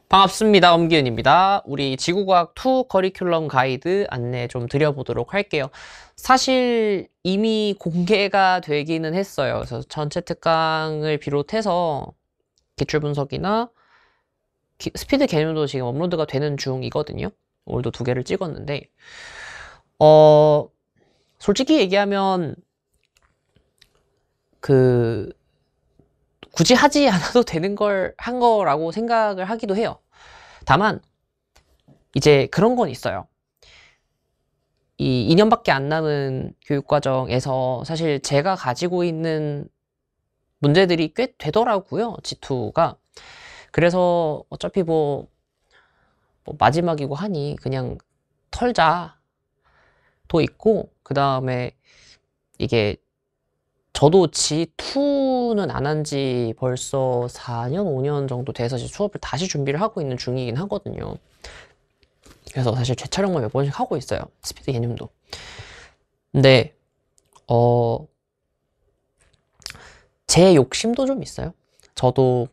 반갑습니다. 엄기은입니다. 우리 지구과학 2 커리큘럼 가이드 안내 좀 드려보도록 할게요. 사실 이미 공개가 되기는 했어요. 그래서 전체 특강을 비롯해서 기출분석이나 스피드 개념도 지금 업로드가 되는 중이거든요. 오늘도 2개를 찍었는데 솔직히 얘기하면 굳이 하지 않아도 되는 걸 한 거라고 생각을 하기도 해요. 다만 이제 그런 건 있어요. 이 2년밖에 안 남은 교육과정에서 사실 제가 가지고 있는 문제들이 꽤 되더라고요. G2가. 그래서 어차피 뭐 마지막이고 하니 그냥 털자도 있고, 그 다음에 이게 저도 G2는 안 한 지 벌써 4년, 5년 정도 돼서 수업을 다시 준비를 하고 있는 중이긴 하거든요. 그래서 사실 재촬영만 몇 번씩 하고 있어요. 스피드 개념도. 근데 제 욕심도 좀 있어요. 저도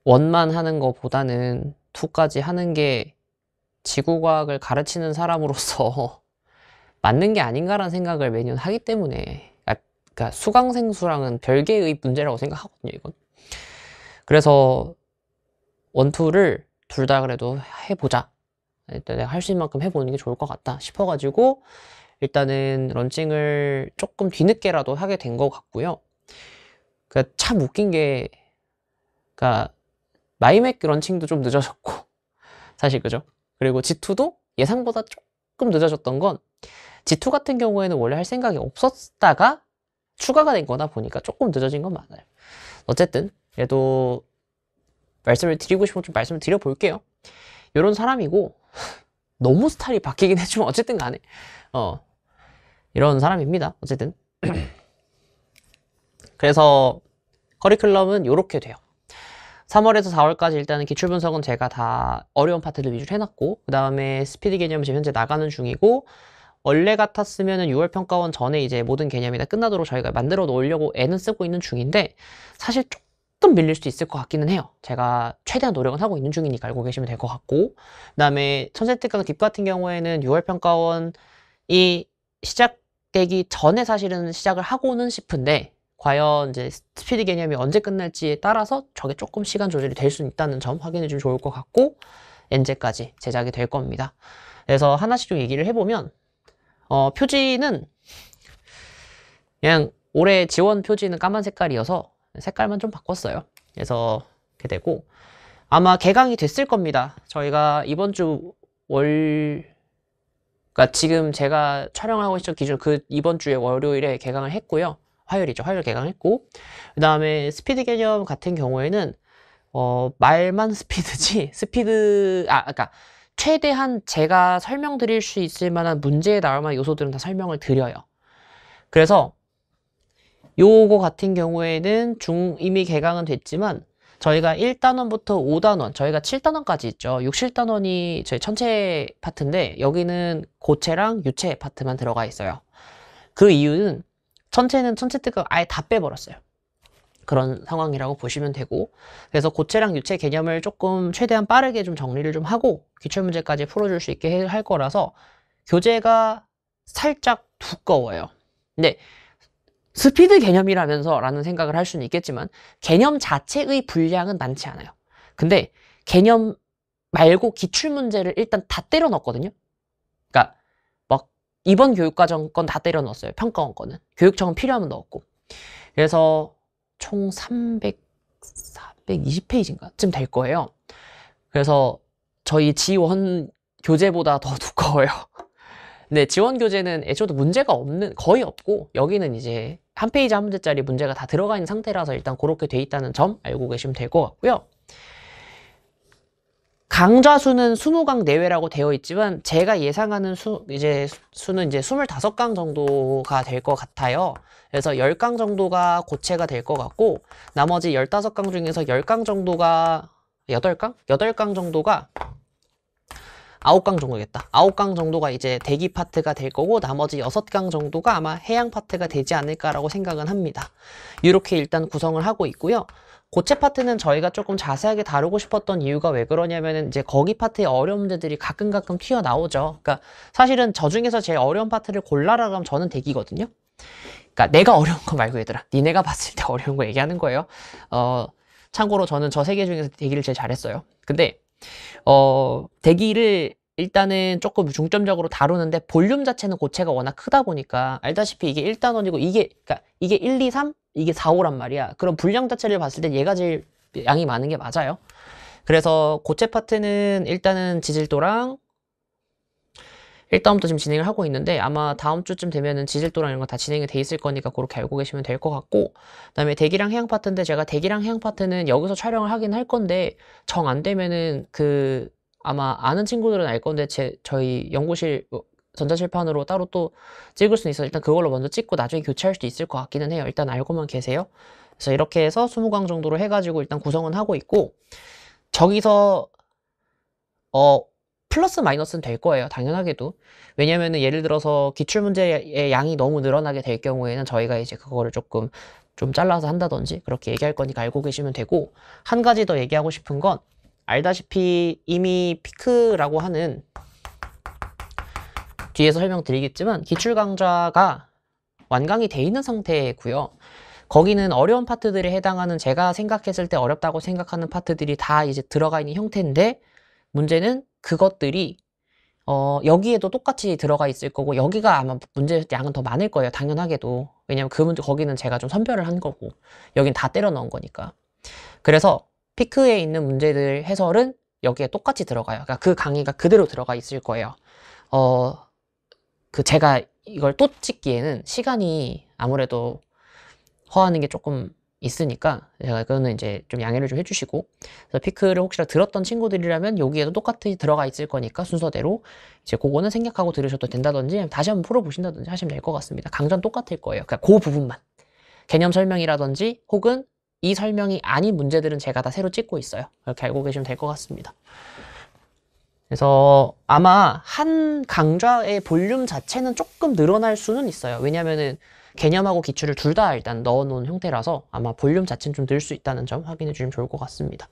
1만 하는 거보다는 2까지 하는 게 지구과학을 가르치는 사람으로서 맞는 게 아닌가라는 생각을 매년 하기 때문에, 그러니까 수강생수랑은 별개의 문제라고 생각하거든요, 이건. 그래서 1, 2를 둘 다 그래도 해보자. 일단 내가 할 수 있는 만큼 해보는 게 좋을 것 같다 싶어가지고 일단은 런칭을 조금 뒤늦게라도 하게 된 것 같고요. 그러니까 참 웃긴 게, 그러니까 마이맥 런칭도 좀 늦어졌고 사실 그죠? 그리고 G2도 예상보다 조금 늦어졌던 건, G2 같은 경우에는 원래 할 생각이 없었다가 추가가 된 거다 보니까 조금 늦어진 건 맞아요. 어쨌든 그래도 말씀을 드리고 싶은 좀 말씀을 드려볼게요. 이런 사람이고 너무 스타일이 바뀌긴 했지만 어쨌든 간에 이런 사람입니다. 어쨌든 그래서 커리큘럼은 이렇게 돼요. 3월에서 4월까지 일단은 기출분석은 제가 다 어려운 파트를 위주로 해놨고, 그 다음에 스피드 개념은 지금 현재 나가는 중이고, 원래 같았으면은 6월 평가원 전에 이제 모든 개념이 다 끝나도록 저희가 만들어 놓으려고 애는 쓰고 있는 중인데, 사실 조금 밀릴 수도 있을 것 같기는 해요. 제가 최대한 노력은 하고 있는 중이니까 알고 계시면 될 것 같고, 그 다음에 천재특강 딥 같은 경우에는 6월 평가원이 시작되기 전에 사실은 시작을 하고는 싶은데, 과연 이제 스피드 개념이 언제 끝날지에 따라서 저게 조금 시간 조절이 될 수 있다는 점 확인해 주면 좋을 것 같고, 엔제까지 제작이 될 겁니다. 그래서 하나씩 좀 얘기를 해보면, 표지는 그냥 올해 지원 표지는 까만 색깔이어서 색깔만 좀 바꿨어요. 그래서 이렇게 되고, 아마 개강이 됐을 겁니다. 저희가 이번 주 그러니까 지금 제가 촬영하고 있는 기준 이번 주에 월요일에 개강을 했고요. 화요일이죠. 화요일 개강했고, 그 다음에 스피드 개념 같은 경우에는 말만 스피드지 그러니까 최대한 제가 설명드릴 수 있을 만한 문제에 나올 만한 요소들은 다 설명을 드려요. 그래서 요거 같은 경우에는 이미 개강은 됐지만 저희가 1단원부터 5단원, 저희가 7단원까지 있죠. 6, 7단원이 저희 천체 파트인데 여기는 고체랑 유체 파트만 들어가 있어요. 그 이유는 천체는 천체특강 아예 다 빼버렸어요. 그런 상황이라고 보시면 되고, 그래서 고체랑 유체 개념을 조금 최대한 빠르게 좀 정리를 좀 하고 기출문제까지 풀어줄 수 있게 할 거라서 교재가 살짝 두꺼워요. 근데 스피드 개념이라면서 라는 생각을 할 수는 있겠지만 개념 자체의 분량은 많지 않아요. 근데 개념 말고 기출문제를 일단 다 때려 넣었거든요. 그러니까 막 이번 교육과정 건 다 때려 넣었어요. 평가원 거는. 교육청은 필요하면 넣었고. 그래서 총 420페이지인가 쯤 될 거예요. 그래서 저희 지원 교재보다 더 두꺼워요. 근데 지원 교재는 애초도 문제가 거의 없고, 여기는 이제 한 페이지 한 문제짜리 문제가 다 들어가 있는 상태라서 일단 그렇게 돼 있다는 점 알고 계시면 될 것 같고요. 강좌수는 20강 내외라고 되어 있지만 제가 예상하는 수는 이제 25강 정도가 될 것 같아요. 그래서 10강 정도가 고체가 될 것 같고, 나머지 15강 중에서 10강 정도가 8강? 8강 정도가 9강 정도겠다. 9강 정도가 이제 대기 파트가 될 거고 나머지 6강 정도가 아마 해양 파트가 되지 않을까라고 생각은 합니다. 이렇게 일단 구성을 하고 있고요. 고체 파트는 저희가 조금 자세하게 다루고 싶었던 이유가 왜 그러냐면은 이제 거기 파트의 어려운 문제들이 가끔 튀어나오죠. 그러니까 사실은 저 중에서 제일 어려운 파트를 골라라 그러면 저는 대기거든요. 그러니까 내가 어려운 거 말고 얘들아. 니네가 봤을 때 어려운 거 얘기하는 거예요. 참고로 저는 저 세 개 중에서 대기를 제일 잘했어요. 근데 대기를 일단은 조금 중점적으로 다루는데 볼륨 자체는 고체가 워낙 크다 보니까 알다시피 이게 1단원이고 그러니까 이게 1, 2, 3, 이게 4, 5란 말이야. 그럼 분량 자체를 봤을 때 얘가 제일 양이 많은 게 맞아요. 그래서 고체 파트는 일단은 지질도랑 1다운부터 지금 진행을 하고 있는데 아마 다음 주쯤 되면은 지질도랑 이런 거 다 진행이 돼 있을 거니까 그렇게 알고 계시면 될 것 같고, 그다음에 대기랑 해양 파트인데 제가 대기랑 해양 파트는 여기서 촬영을 하긴 할 건데 정 안 되면은 아마 아는 친구들은 알 건데 저희 연구실 전자칠판으로 따로 또 찍을 수는 있어서 일단 그걸로 먼저 찍고 나중에 교체할 수도 있을 것 같기는 해요. 일단 알고만 계세요. 그래서 이렇게 해서 20강 정도로 해가지고 일단 구성은 하고 있고, 저기서 플러스 마이너스는 될 거예요. 당연하게도. 왜냐면은 예를 들어서 기출문제의 양이 너무 늘어나게 될 경우에는 저희가 이제 그거를 좀 잘라서 한다든지 그렇게 얘기할 거니까 알고 계시면 되고, 한 가지 더 얘기하고 싶은 건 알다시피 이미 피크라고 하는, 뒤에서 설명드리겠지만 기출 강좌가 완강이 돼 있는 상태고요. 거기는 어려운 파트들에 해당하는 제가 생각했을 때 어렵다고 생각하는 파트들이 다 이제 들어가 있는 형태인데, 문제는 그것들이 여기에도 똑같이 들어가 있을 거고 여기가 아마 문제 양은 더 많을 거예요. 당연하게도. 왜냐면 거기는 제가 좀 선별을 한 거고 여긴 다 때려 넣은 거니까. 그래서 피크에 있는 문제들 해설은 여기에 똑같이 들어가요. 그러니까 그 강의가 그대로 들어가 있을 거예요. 제가 이걸 또 찍기에는 시간이 아무래도 허하는 게 조금 있으니까 제가 그거는 이제 좀 양해를 좀 해주시고, 그래서 피크를 혹시나 들었던 친구들이라면 여기에도 똑같이 들어가 있을 거니까 순서대로 이제 그거는 생략하고 들으셔도 된다든지 다시 한번 풀어보신다든지 하시면 될 것 같습니다. 강좌는 똑같을 거예요. 그러니까 그 부분만 개념 설명이라든지 혹은 이 설명이 아닌 문제들은 제가 다 새로 찍고 있어요. 그렇게 알고 계시면 될 것 같습니다. 그래서 아마 한 강좌의 볼륨 자체는 조금 늘어날 수는 있어요. 왜냐면은 개념하고 기출을 둘 다 일단 넣어놓은 형태라서 아마 볼륨 자체는 좀 늘 수 있다는 점 확인해 주시면 좋을 것 같습니다.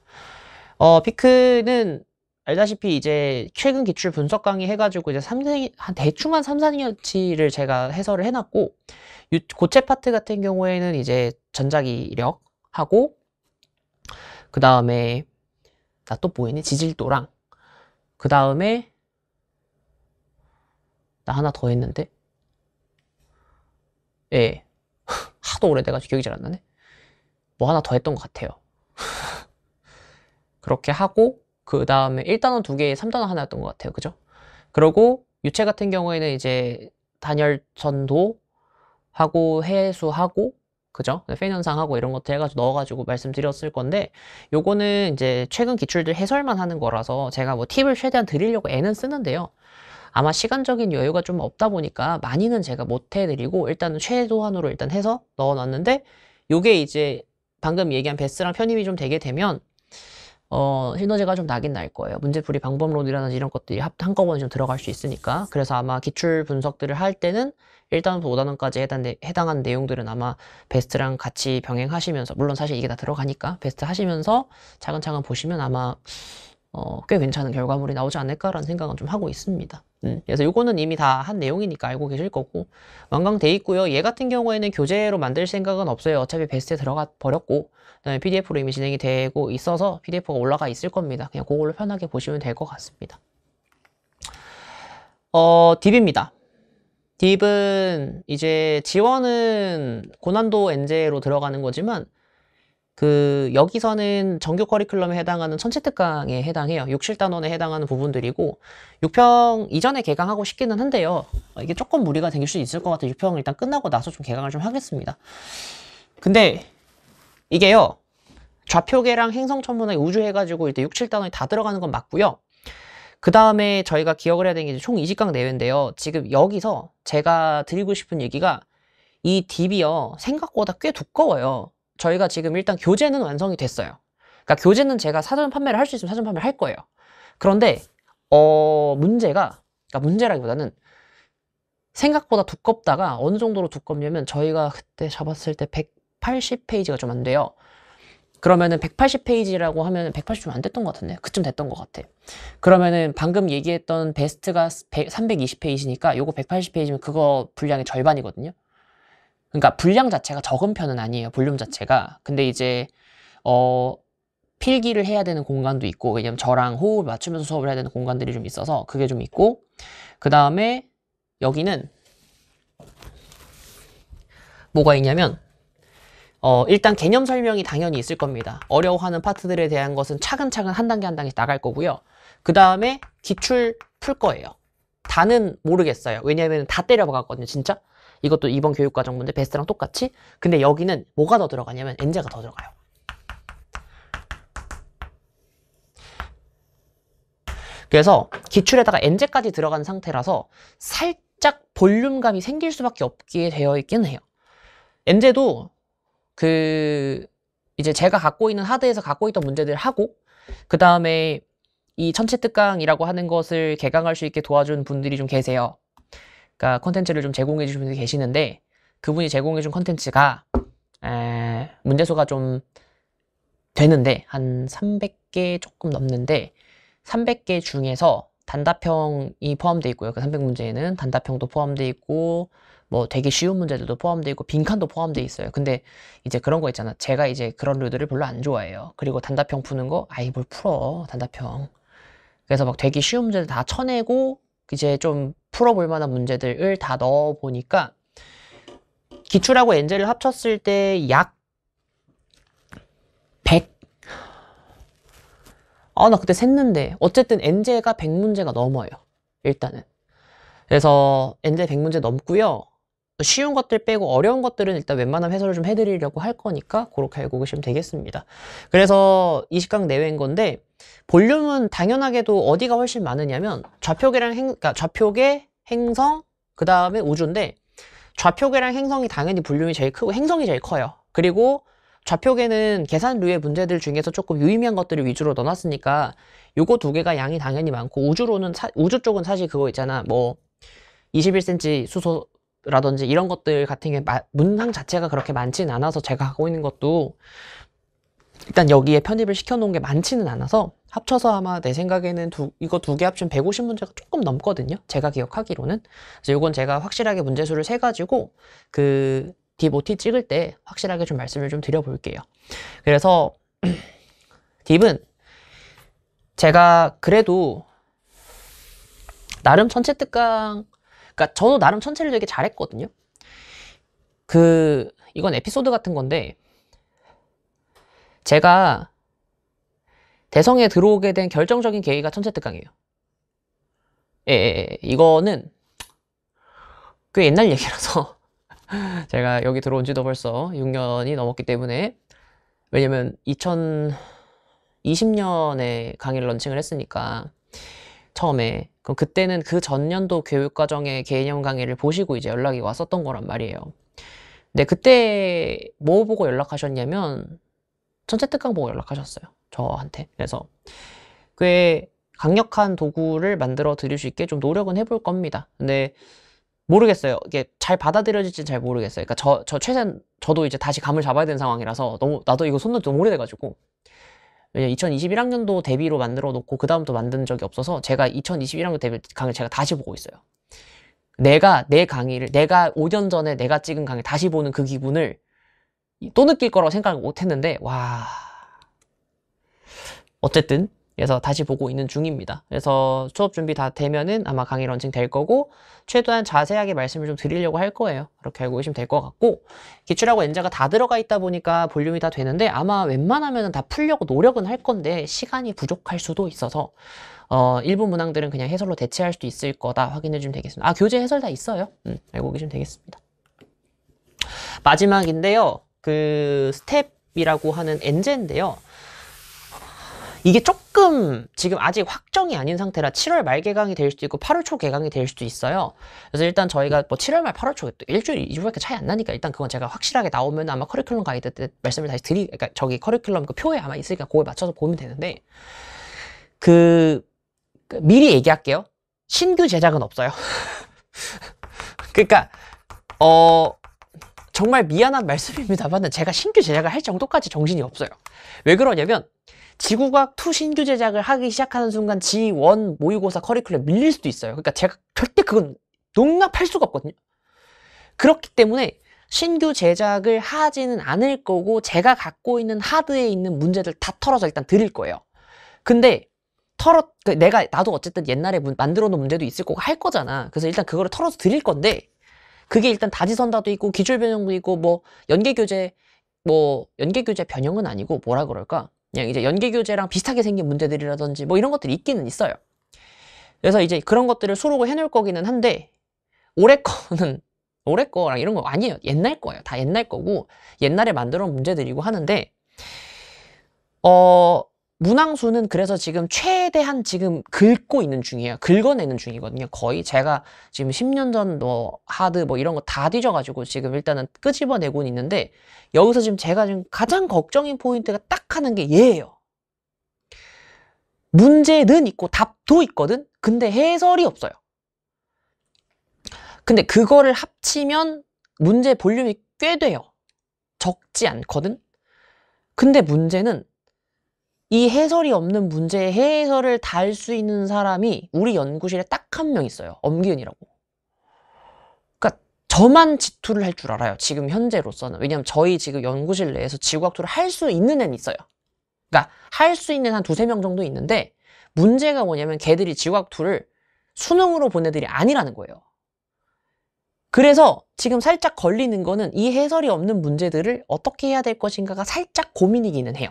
피크는 알다시피 이제 최근 기출 분석 강의 해가지고 이제 대충 한 3, 4년치를 제가 해설을 해놨고, 고체 파트 같은 경우에는 이제 전자기력 하고, 그 다음에 나 또 뭐 있니? 지질도랑, 그 다음에 나 하나 더 했는데, 예. 하도 오래돼가지고 기억이 잘 안 나네. 뭐 하나 더 했던 것 같아요. 그렇게 하고 그 다음에 1단원 2개, 3단원 하나였던 것 같아요. 그죠? 그리고 유체 같은 경우에는 이제 단열전도 하고 해수하고, 그죠? 팬현상하고 이런 것들 해가지고 넣어가지고 말씀드렸을 건데, 요거는 이제 최근 기출들 해설만 하는 거라서 제가 뭐 팁을 최대한 드리려고 애는 쓰는데요. 아마 시간적인 여유가 좀 없다 보니까 많이는 제가 못 해드리고 일단은 최소한으로 일단 해서 넣어놨는데, 요게 이제 방금 얘기한 베스랑 편입이 좀 되게 되면 시너지가 좀 나긴 날 거예요. 문제풀이 방법론이라든지 이런 것들이 한꺼번에 좀 들어갈 수 있으니까. 그래서 아마 기출 분석들을 할 때는 1단원부터 5단원까지 해당하는 내용들은 아마 베스트랑 같이 병행하시면서, 물론 사실 이게 다 들어가니까 베스트 하시면서 차근차근 보시면 아마 꽤 괜찮은 결과물이 나오지 않을까라는 생각은 좀 하고 있습니다. 그래서 요거는 이미 다 한 내용이니까 알고 계실 거고 완강돼 있고요. 얘 같은 경우에는 교재로 만들 생각은 없어요. 어차피 베스트에 들어가 버렸고, 그다음에 PDF로 이미 진행이 되고 있어서 PDF가 올라가 있을 겁니다. 그냥 그걸로 편하게 보시면 될 것 같습니다. 딥입니다. 딥은 이제 지원은 고난도 엔제로 들어가는 거지만 여기서는 정규 커리큘럼에 해당하는 천체 특강에 해당해요. 6, 7단원에 해당하는 부분들이고, 6평 이전에 개강하고 싶기는 한데요. 이게 조금 무리가 생길 수 있을 것 같아요. 6평 일단 끝나고 나서 좀 개강을 좀 하겠습니다. 근데 이게요, 좌표계랑 행성천문학 우주 해가지고 이제 6, 7단원이 다 들어가는 건 맞고요. 그 다음에 저희가 기억을 해야 되는 게 총 20강 내외인데요. 지금 여기서 제가 드리고 싶은 얘기가, 이 딥이요, 생각보다 꽤 두꺼워요. 저희가 지금 일단 교재는 완성이 됐어요. 그러니까 교재는 제가 사전 판매를 할 수 있으면 사전 판매를 할 거예요. 그런데 그러니까 문제라기보다는 생각보다 두껍다가 어느 정도로 두껍냐면 저희가 그때 잡았을 때 180페이지가 좀 안 돼요. 그러면은 180페이지라고 하면 180 좀 안 됐던 것 같은데 그쯤 됐던 것 같아. 그러면은 방금 얘기했던 베스트가 320페이지니까 요거 180페이지면 그거 분량의 절반이거든요. 그러니까 분량 자체가 적은 편은 아니에요. 볼륨 자체가. 근데 이제 필기를 해야 되는 공간도 있고, 왜냐면 저랑 호흡을 맞추면서 수업을 해야 되는 공간들이 좀 있어서 그게 좀 있고, 그 다음에 여기는 뭐가 있냐면 일단 개념 설명이 당연히 있을 겁니다. 어려워하는 파트들에 대한 것은 차근차근 한 단계 한 단계 나갈 거고요. 그 다음에 기출 풀 거예요. 다는 모르겠어요. 왜냐면 다 때려박았거든요, 진짜. 이것도 이번 교육과정문제 베스트랑 똑같이. 근데 여기는 뭐가 더 들어가냐면 엔제가 더 들어가요. 그래서 기출에다가 엔제까지 들어간 상태라서 살짝 볼륨감이 생길 수밖에 없게 되어 있긴 해요. 엔제도 이제 제가 갖고 있는 하드에서 갖고 있던 문제들 하고, 그 다음에 이 전체 특강이라고 하는 것을 개강할 수 있게 도와준 분들이 좀 계세요. 그러니까 컨텐츠를 좀 제공해 주신 분들이 계시는데, 그분이 제공해 준 컨텐츠가 문제수가 좀 되는데 한 300개 조금 넘는데, 300개 중에서 단답형이 포함되어 있고요. 그 300문제에는 단답형도 포함되어 있고 뭐 되게 쉬운 문제들도 포함되어 있고 빈칸도 포함되어 있어요. 근데 이제 그런 거 있잖아. 제가 이제 그런 류들을 별로 안 좋아해요. 그리고 단답형 푸는 거 아이 뭘 풀어 단답형. 그래서 막 되게 쉬운 문제들 다 쳐내고 이제 좀 풀어볼 만한 문제들을 다 넣어 보니까 기출하고 엔제를 합쳤을 때 약 100. 나 그때 샜는데 어쨌든 엔제가 100문제가 넘어요. 일단은. 그래서 엔제 100문제 넘고요. 쉬운 것들 빼고 어려운 것들은 일단 웬만하면 해설을 좀 해드리려고 할 거니까 그렇게 알고 계시면 되겠습니다. 그래서 20강 내외인 건데 볼륨은 당연하게도 어디가 훨씬 많으냐면 그러니까 좌표계, 행성, 그 다음에 우주인데 좌표계랑 행성이 당연히 볼륨이 제일 크고 행성이 제일 커요. 그리고 좌표계는 계산류의 문제들 중에서 조금 유의미한 것들을 위주로 넣어놨으니까 요거 두 개가 양이 당연히 많고 우주 쪽은 사실 그거 있잖아. 뭐 21cm 수소라든지 이런 것들 같은 게 문항 자체가 그렇게 많지는 않아서 제가 하고 있는 것도 일단 여기에 편입을 시켜놓은 게 많지는 않아서 합쳐서 아마 내 생각에는 이거 두 개 합치면 150문제가 조금 넘거든요. 제가 기억하기로는. 그래서 이건 제가 확실하게 문제수를 세가지고 딥 OT 찍을 때 확실하게 좀 말씀을 좀 드려볼게요. 그래서 딥은 제가 그래도 나름 전체 특강, 그러니까 저도 나름 전체를 되게 잘했거든요. 이건 에피소드 같은 건데 제가 대성에 들어오게 된 결정적인 계기가 천체 특강이에요. 이거는 꽤 옛날 얘기라서 제가 여기 들어온 지도 벌써 6년이 넘었기 때문에 왜냐면 2020년에 강의를 런칭을 했으니까 처음에 그럼 그때는 그 전년도 교육과정의 개념 강의를 보시고 이제 연락이 왔었던 거란 말이에요. 근데 그때 뭐 보고 연락하셨냐면 전체 특강 보고 연락하셨어요. 저한테. 그래서 꽤 강력한 도구를 만들어 드릴 수 있게 좀 노력은 해볼 겁니다. 근데 모르겠어요. 이게 잘 받아들여질지 잘 모르겠어요. 그러니까 저도 이제 다시 감을 잡아야 되는 상황이라서 나도 이거 손놓지 너무 오래돼가지고. 왜냐면 2021학년도 대비로 만들어 놓고 그 다음부터 만든 적이 없어서 제가 2021학년 대비 강의를 제가 다시 보고 있어요. 내 강의를 내가 5년 전에 내가 찍은 강의 다시 보는 그 기분을 또 느낄 거라고 생각을 못 했는데 와 어쨌든 그래서 다시 보고 있는 중입니다. 그래서 수업 준비 다 되면은 아마 강의 런칭 될 거고 최대한 자세하게 말씀을 좀 드리려고 할 거예요. 그렇게 알고 계시면 될 것 같고 기출하고 엔자가 다 들어가 있다 보니까 볼륨이 다 되는데 아마 웬만하면 다 풀려고 노력은 할 건데 시간이 부족할 수도 있어서 일부 문항들은 그냥 해설로 대체할 수도 있을 거다 확인해 주면 되겠습니다. 교재 해설 다 있어요. 알고 계시면 되겠습니다. 마지막인데요. 스텝이라고 하는 엔제인데요. 이게 조금 지금 아직 확정이 아닌 상태라 7월 말 개강이 될 수도 있고 8월 초 개강이 될 수도 있어요. 그래서 일단 저희가 뭐 7월 말 8월 초 일주일 2주밖에 차이 안 나니까 일단 그건 제가 확실하게 나오면 아마 커리큘럼 가이드 때 말씀을 다시 그러니까 저기 커리큘럼 그 표에 아마 있으니까 그거에 맞춰서 보면 되는데 미리 얘기할게요. 신규 제작은 없어요. 그러니까 정말 미안한 말씀입니다만 제가 신규 제작을 할 정도까지 정신이 없어요. 왜 그러냐면 지구과학2 신규 제작을 하기 시작하는 순간 G1 모의고사 커리큘럼 밀릴 수도 있어요. 그러니까 제가 절대 그건 용납할 수가 없거든요. 그렇기 때문에 신규 제작을 하지는 않을 거고 제가 갖고 있는 하드에 있는 문제들 다 털어서 일단 드릴 거예요. 근데 나도 어쨌든 옛날에 만들어 놓은 문제도 있을 거고 할 거잖아. 그래서 일단 그거를 털어서 드릴 건데 그게 일단 다지선다도 있고 기출 변형도 있고 뭐 연계교재 변형은 아니고 뭐라 그럴까? 그냥 이제 연계교재랑 비슷하게 생긴 문제들이라든지 뭐 이런 것들이 있기는 있어요. 그래서 이제 그런 것들을 수록을 해놓을 거기는 한데 올해 거랑 이런 거 아니에요. 옛날 거예요. 다 옛날 거고 옛날에 만들어 놓은 문제들이고 하는데 문항수는 그래서 지금 최대한 지금 긁고 있는 중이에요. 긁어내는 중이거든요. 거의 제가 지금 10년 전 하드 이런 거 다 뒤져가지고 지금 일단은 끄집어내고 있는데 여기서 지금 제가 지금 가장 걱정인 포인트가 딱 하는 게 얘예요. 문제는 있고 답도 있거든? 근데 해설이 없어요. 근데 그거를 합치면 문제 볼륨이 꽤 돼요. 적지 않거든? 근데 문제는 이 해설이 없는 문제에 해설을 달 수 있는 사람이 우리 연구실에 딱 한 명 있어요. 엄기은이라고. 그러니까 저만 지투를 할 줄 알아요. 지금 현재로서는. 왜냐면 저희 지금 연구실 내에서 지구학투를 할 수 있는 애는 있어요. 그러니까 할 수 있는 한 2~3명 정도 있는데 문제가 뭐냐면 걔들이 지구학투를 수능으로 본 애들이 아니라는 거예요. 그래서 지금 살짝 걸리는 거는 이 해설이 없는 문제들을 어떻게 해야 될 것인가가 살짝 고민이기는 해요.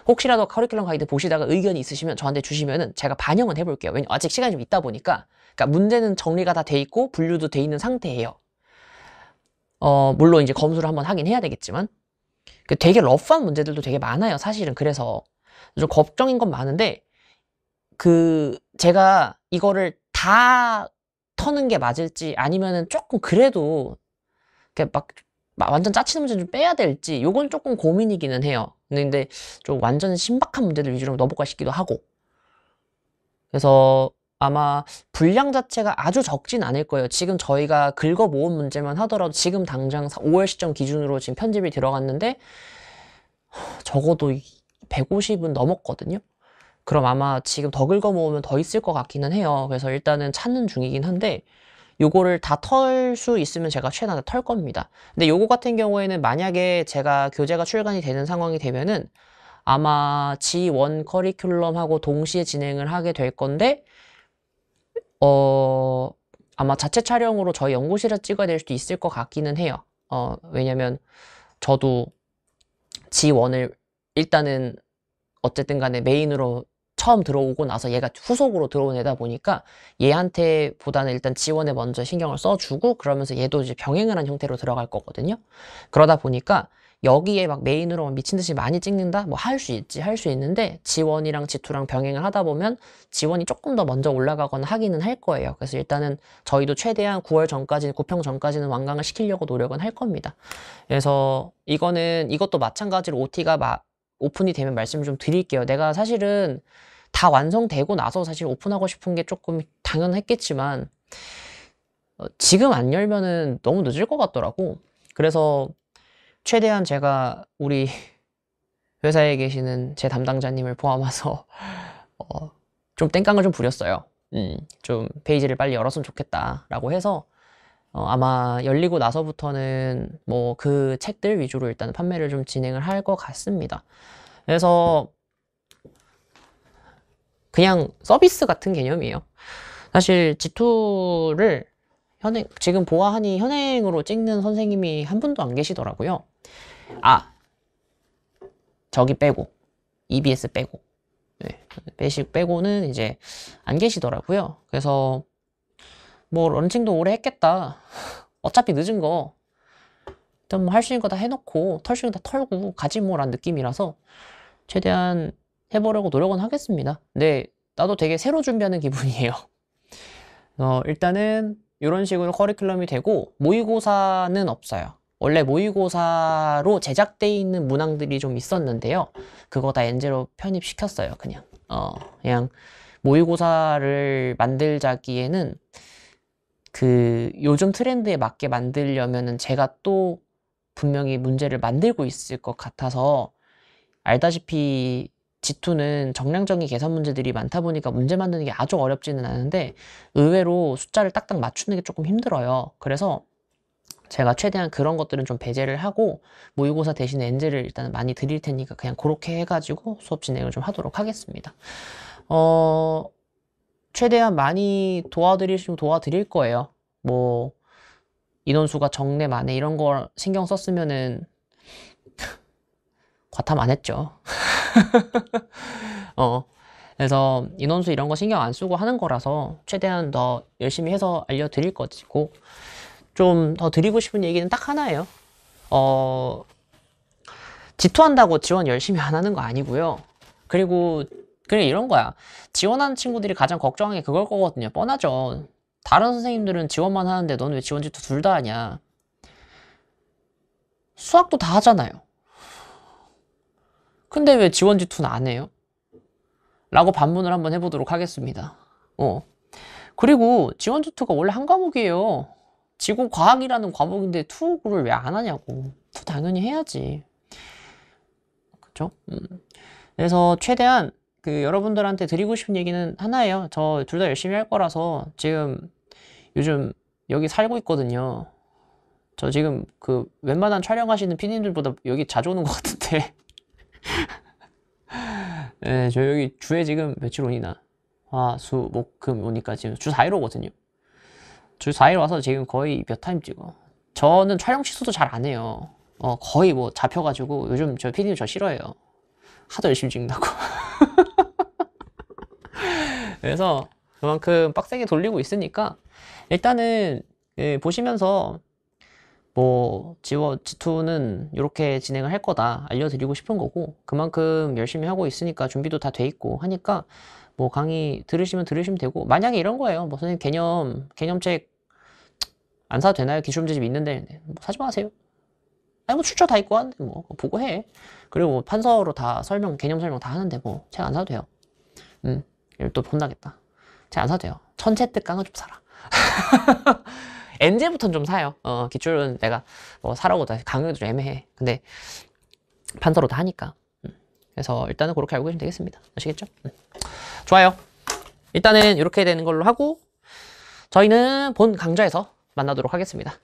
혹시라도 커리큘럼 가이드 보시다가 의견이 있으시면 저한테 주시면은 제가 반영은 해볼게요. 왜냐면 아직 시간이 좀 있다 보니까. 그러니까 문제는 정리가 다 돼 있고 분류도 돼 있는 상태예요. 물론 이제 검수를 한번 하긴 해야 되겠지만 되게 러프한 문제들도 되게 많아요. 사실은. 그래서 좀 걱정인 건 많은데 제가 이거를 다 터는 게 맞을지 아니면은 조금 그래도 막 완전 짜치는 문제 좀 빼야 될지 요건 조금 고민이기는 해요. 근데 좀 완전 신박한 문제들 위주로 넘어가 싶기도 하고. 그래서 아마 분량 자체가 아주 적진 않을 거예요. 지금 저희가 긁어 모은 문제만 하더라도 지금 당장 5월 시점 기준으로 지금 편집이 들어갔는데 적어도 150은 넘었거든요. 그럼 아마 지금 더 긁어 모으면 더 있을 것 같기는 해요. 그래서 일단은 찾는 중이긴 한데 요거를 다 털 수 있으면 제가 최대한 털 겁니다. 근데 요거 같은 경우에는 만약에 제가 교재가 출간이 되는 상황이 되면은 아마 G1 커리큘럼하고 동시에 진행을 하게 될 건데 아마 자체 촬영으로 저희 연구실에서 찍어야 될 수도 있을 것 같기는 해요. 왜냐면 저도 G1을 일단은 어쨌든 간에 메인으로 처음 들어오고 나서 얘가 후속으로 들어온 애다 보니까 얘한테 보다는 일단 G1에 먼저 신경을 써주고 그러면서 얘도 이제 병행을 한 형태로 들어갈 거거든요. 그러다 보니까 여기에 막 메인으로 미친 듯이 많이 찍는다? 뭐 할 수 있지, 할 수 있는데 G1이랑 G2랑 병행을 하다 보면 G1이 조금 더 먼저 올라가거나 하기는 할 거예요. 그래서 일단은 저희도 최대한 9월 전까지, 고평 전까지는 완강을 시키려고 노력은 할 겁니다. 그래서 이것도 마찬가지로 OT가 오픈이 되면 말씀을 좀 드릴게요. 내가 사실은 다 완성되고 나서 사실 오픈하고 싶은 게 조금 당연했겠지만 지금 안 열면은 너무 늦을 것 같더라고. 그래서 최대한 제가 우리 회사에 계시는 제 담당자님을 포함해서 좀 땡깡을 좀 부렸어요. 좀 페이지를 빨리 열었으면 좋겠다라고 해서 아마 열리고 나서부터는 뭐 그 책들 위주로 일단 판매를 좀 진행을 할 것 같습니다. 그래서 그냥 서비스 같은 개념이에요. 사실 G2를 지금 보아하니 현행으로 찍는 선생님이 한 분도 안 계시더라고요. 저기 빼고 EBS 빼고 빼고는 이제 안 계시더라고요. 그래서 뭐 런칭도 오래 했겠다. 어차피 늦은 거 일단 뭐 할 수 있는 거 다 해놓고 털 수 있는 거 다 털고 가지 뭐란 느낌이라서 최대한 해보려고 노력은 하겠습니다. 근데 나도 되게 새로 준비하는 기분이에요. 일단은 이런 식으로 커리큘럼이 되고 모의고사는 없어요. 원래 모의고사로 제작되어 있는 문항들이 좀 있었는데요. 그거 다 엔제로 편입시켰어요. 그냥 모의고사를 만들자기에는 그 요즘 트렌드에 맞게 만들려면은 제가 또 분명히 문제를 만들고 있을 것 같아서, 알다시피 G2는 정량적인 계산 문제들이 많다 보니까 문제 만드는 게 아주 어렵지는 않은데 의외로 숫자를 딱딱 맞추는 게 조금 힘들어요. 그래서 제가 최대한 그런 것들은 좀 배제를 하고 모의고사 대신에 엔제를 일단 많이 드릴 테니까 그냥 그렇게 해가지고 수업 진행을 좀 하도록 하겠습니다. 최대한 많이 도와드리시면 도와드릴 거예요. 뭐 인원수가 적네 많네 이런 거 신경 썼으면은 과탐 안 했죠. 그래서 인원수 이런 거 신경 안 쓰고 하는 거라서 최대한 더 열심히 해서 알려드릴 것이고, 좀 더 드리고 싶은 얘기는 딱 하나예요. 지투한다고 지원 열심히 안 하는 거 아니고요. 그리고 그래 이런 거야. 지원하는 친구들이 가장 걱정하는 게 그걸 거거든요. 뻔하죠. 다른 선생님들은 지원만 하는데 넌 왜 지원 지투 둘 다 하냐. 수학도 다 하잖아요. 근데 왜 지원 지투는 안 해요? 라고 반문을 한번 해보도록 하겠습니다. 그리고 지원 지투가 원래 한 과목이에요. 지구 과학이라는 과목인데 투를 왜 안 하냐고. 투 당연히 해야지. 그쵸? 그래서 최대한 그 여러분들한테 드리고 싶은 얘기는 하나예요. 저 둘 다 열심히 할 거라서 지금 요즘 여기 살고 있거든요. 저 지금 그 웬만한 촬영하시는 PD님들보다 여기 자주 오는 것 같은데. 네, 저 여기 주에 지금 며칠 오니나 화, 수, 목, 금 오니까 지금 주 4일 오거든요. 주 4일 와서 지금 거의 몇 타임 찍어. 저는 촬영 취소도 잘 안 해요. 거의 뭐 잡혀가지고 요즘 저 PD님 저 싫어해요. 하도 열심히 찍는다고. 그래서 그만큼 빡세게 돌리고 있으니까 일단은 보시면서 뭐 G2는 이렇게 진행을 할 거다 알려드리고 싶은 거고, 그만큼 열심히 하고 있으니까 준비도 다 돼 있고 하니까 뭐 강의 들으시면 되고, 만약에 이런 거예요. 뭐 선생님 개념책 안 사도 되나요? 기출문제집 있는데 뭐 사지 마세요. 아니 뭐 출처 다 있고 하는데 뭐 보고 해. 그리고 뭐 판서로 다 개념 설명 다 하는데 뭐 책 안 사도 돼요. 또 혼나겠다. 책 안 사도 돼요. 천체 뜻 강화 좀 사라. 엔제부터는 좀 사요. 기출은 내가 뭐 사라고 강의도 좀 애매해. 근데 판서로 다 하니까. 그래서 일단은 그렇게 알고 계시면 되겠습니다. 아시겠죠? 좋아요. 일단은 이렇게 되는 걸로 하고 저희는 본 강좌에서 만나도록 하겠습니다.